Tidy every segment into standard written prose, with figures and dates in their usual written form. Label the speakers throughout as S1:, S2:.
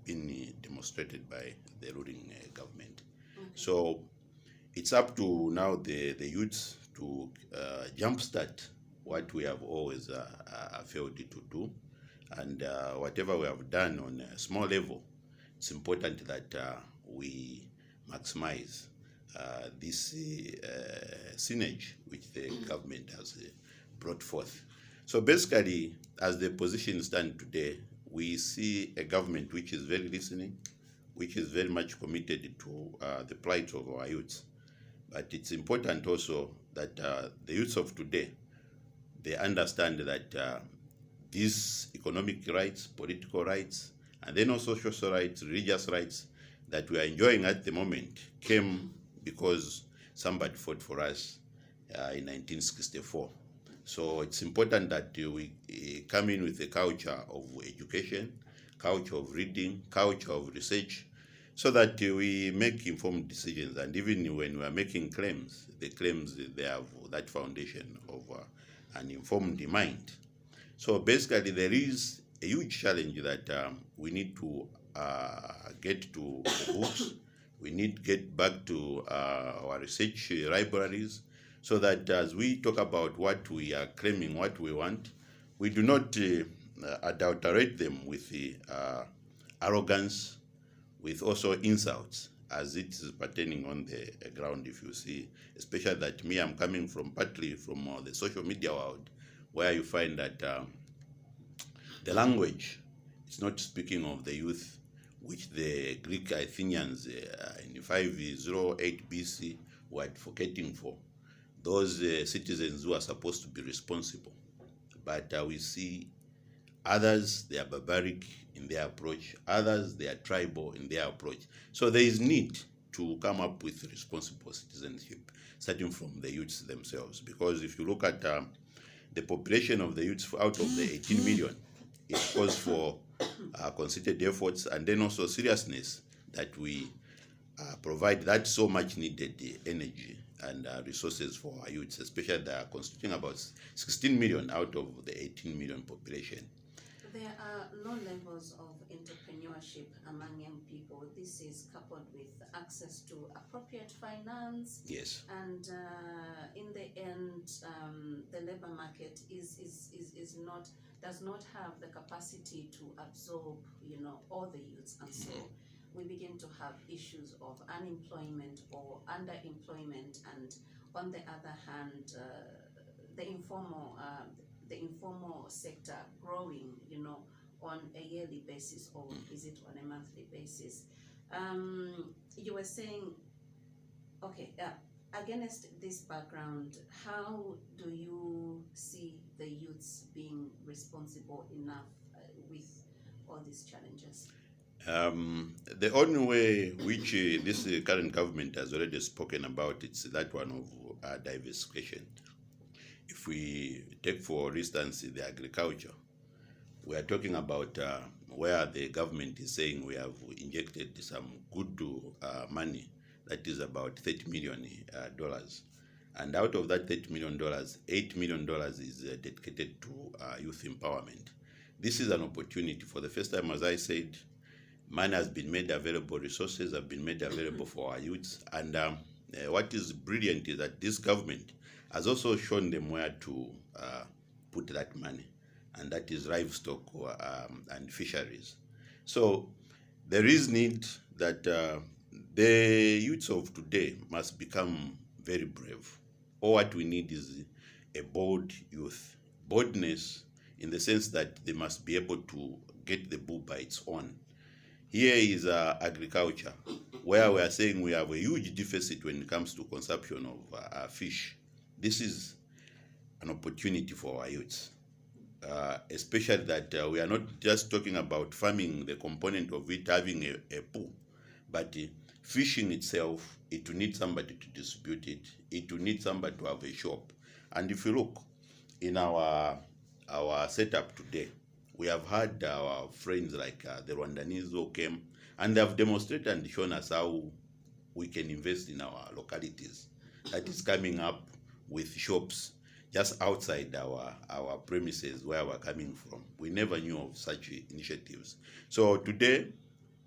S1: been demonstrated by the ruling government. Okay. So it's up to now the youths to jumpstart what we have always failed to do, and whatever we have done on a small level, it's important that we maximize this synergy which the government has brought forth. So basically, as the position stands today, we see a government which is very listening, which is very much committed to the plight of our youths. But it's important also that the youths of today, they understand that these economic rights, political rights, and then also social rights, religious rights that we are enjoying at the moment came because somebody fought for us in 1964. So it's important that we come in with a culture of education, culture of reading, culture of research, so that we make informed decisions. And even when we are making claims, the claims, they have that foundation of an informed mind. So basically, there is a huge challenge that we need to get to the books. We need to get back to our research libraries, so that as we talk about what we are claiming, what we want, we do not adulterate them with the arrogance, with also insults, as it is pertaining on the ground. If you see, especially that me, I'm coming from partly from the social media world, where you find that the language is not speaking of the youth, which the Greek Athenians in 508 BC were advocating for. Those citizens who are supposed to be responsible. But we see others, they are barbaric in their approach. Others, they are tribal in their approach. So there is need to come up with responsible citizenship, starting from the youths themselves. Because if you look at the population of the youths out of the 18 million, it calls for concerted efforts and then also seriousness that we provide that so much needed energy and resources for our youths, especially they are constituting about 16 million out of the 18 million population.
S2: There are low levels of entrepreneurship among young people. This is coupled with access to appropriate finance.
S1: Yes.
S2: And in the end, the labor market does not have the capacity to absorb, all the youths, and so we begin to have issues of unemployment or underemployment, and on the other hand, the informal sector growing, on a yearly basis, or is it on a monthly basis? You were saying, okay, against this background, how do you see the youths being responsible enough with all these challenges?
S1: The only way which this current government has already spoken about, it's that one of diversification. If we take, for instance, the agriculture, we are talking about where the government is saying we have injected some good money, that is about $30 million. And out of that $30 million, $8 million is dedicated to youth empowerment. This is an opportunity. For the first time, as I said, money has been made available, resources have been made available for our youths. And what is brilliant is that this government has also shown them where to put that money, and that is livestock and fisheries. So there is need that the youths of today must become very brave. All what we need is a bold youth. Boldness in the sense that they must be able to get the bull by its own. Here is agriculture, where we are saying we have a huge deficit when it comes to consumption of fish. This is an opportunity for our youths, especially that we are not just talking about farming, the component of it, having a pool, but fishing itself, it will need somebody to distribute it. It will need somebody to have a shop. And if you look in our setup today, we have had our friends like the Rwandese who came, and they have demonstrated and shown us how we can invest in our localities. That is coming up with shops, just outside our premises where we're coming from. We never knew of such initiatives. So today,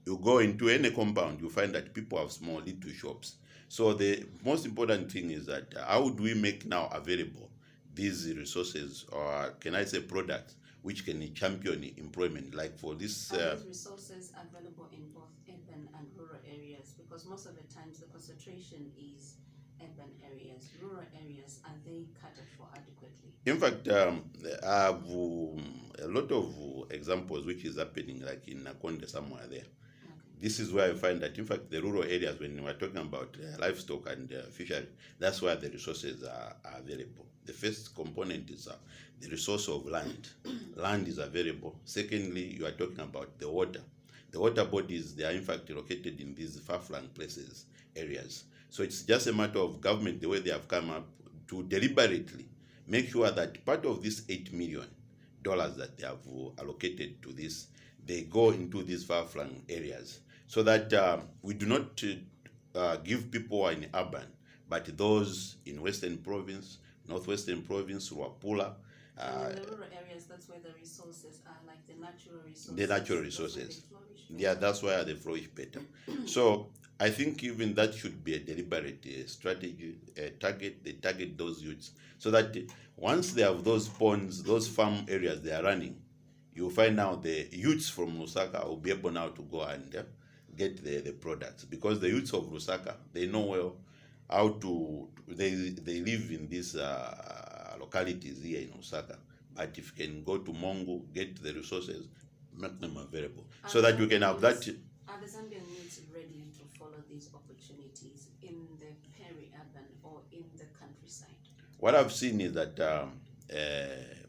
S1: you go into any compound, you find that people have small little shops. So the most important thing is that how do we make now available these resources, or can I say products, which can champion employment? Like for this,
S2: Are these resources available in both urban and rural areas? Because most of the times the concentration is urban areas. Rural areas, are they catered for adequately?
S1: in fact, I have a lot of examples which is happening, like in Mukondo somewhere there. This is where I find that, in fact, the rural areas, when we're talking about livestock and fishery, that's where the resources are available. The first component is the resource of land. Land is available. Secondly, you are talking about the water. The water bodies, they are in fact located in these far-flung places, areas. So it's just a matter of government, the way they have come up to deliberately make sure that part of this $8 million that they have allocated to this, they go into these far-flung areas, so that we do not give people in urban, but those in Western Province, Northwestern Province, Ruapula.
S2: And in the rural areas, that's where the resources are, like the natural resources.
S1: The natural resources. Yeah, that's where they flourish better. So I think even that should be a deliberate strategy, target. They target those youths, so that once they have those ponds, those farm areas they are running, you'll find now the youths from Lusaka will be able now to go and get the products, because the youths of Lusaka, they know well how to, they live in these localities here in Lusaka. But if you can go to Mongo, get the resources, make them available, so that you can have that.
S2: Are the Zambian youths ready to follow these opportunities in the peri-urban or in the countryside?
S1: What I've seen is that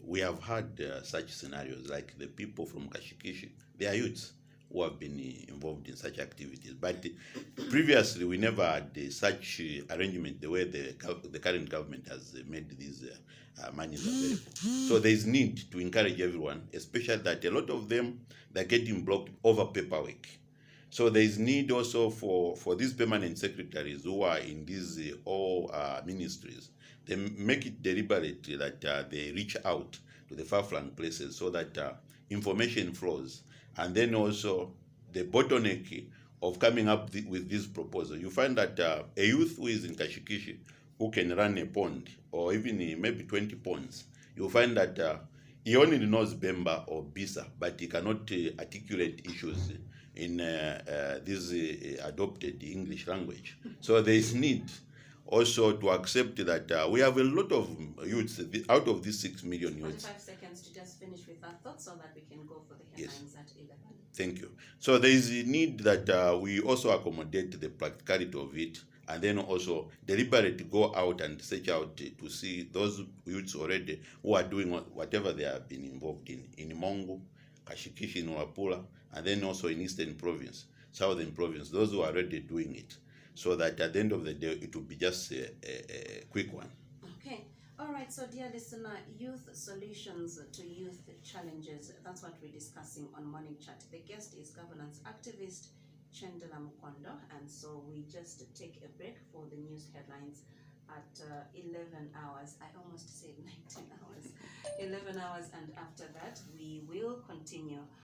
S1: we have had such scenarios, like the people from Kashikishi, they are youths who have been involved in such activities. But previously, we never had such arrangement the way the current government has made these monies available. So there is need to encourage everyone, especially that a lot of them, they're getting blocked over paperwork. So there is need also for these permanent secretaries who are in these all ministries. They make it deliberately that they reach out to the far-flung places, so that information flows. And then also the bottleneck of coming up with this proposal. You find that a youth who is in Kashikishi, who can run a pond, or even maybe 20 ponds, you find that he only knows Bemba or Bisa, but he cannot articulate issues in this adopted English language. So there is need also to accept that we have a lot of youths out of these 6 million youths.
S2: 45 seconds to just finish with our thoughts, so that we can go for the headlines at 11.
S1: Thank you. So there is a need that we also accommodate the practicality of it, and then also deliberately go out and search out to see those youths already who are doing whatever they have been involved in Mongo, Kashikishi, in Wapula, and then also in Eastern Province, Southern Province, those who are already doing it, so that at the end of the day, it will be just a quick one.
S2: Okay. All right. So, dear listener, youth solutions to youth challenges. That's what we're discussing on Morning Chat. The guest is governance activist Chendela Mukondo. And so we just take a break for the news headlines at 11 hours. I almost said 19 hours. 11 hours. And after that, we will continue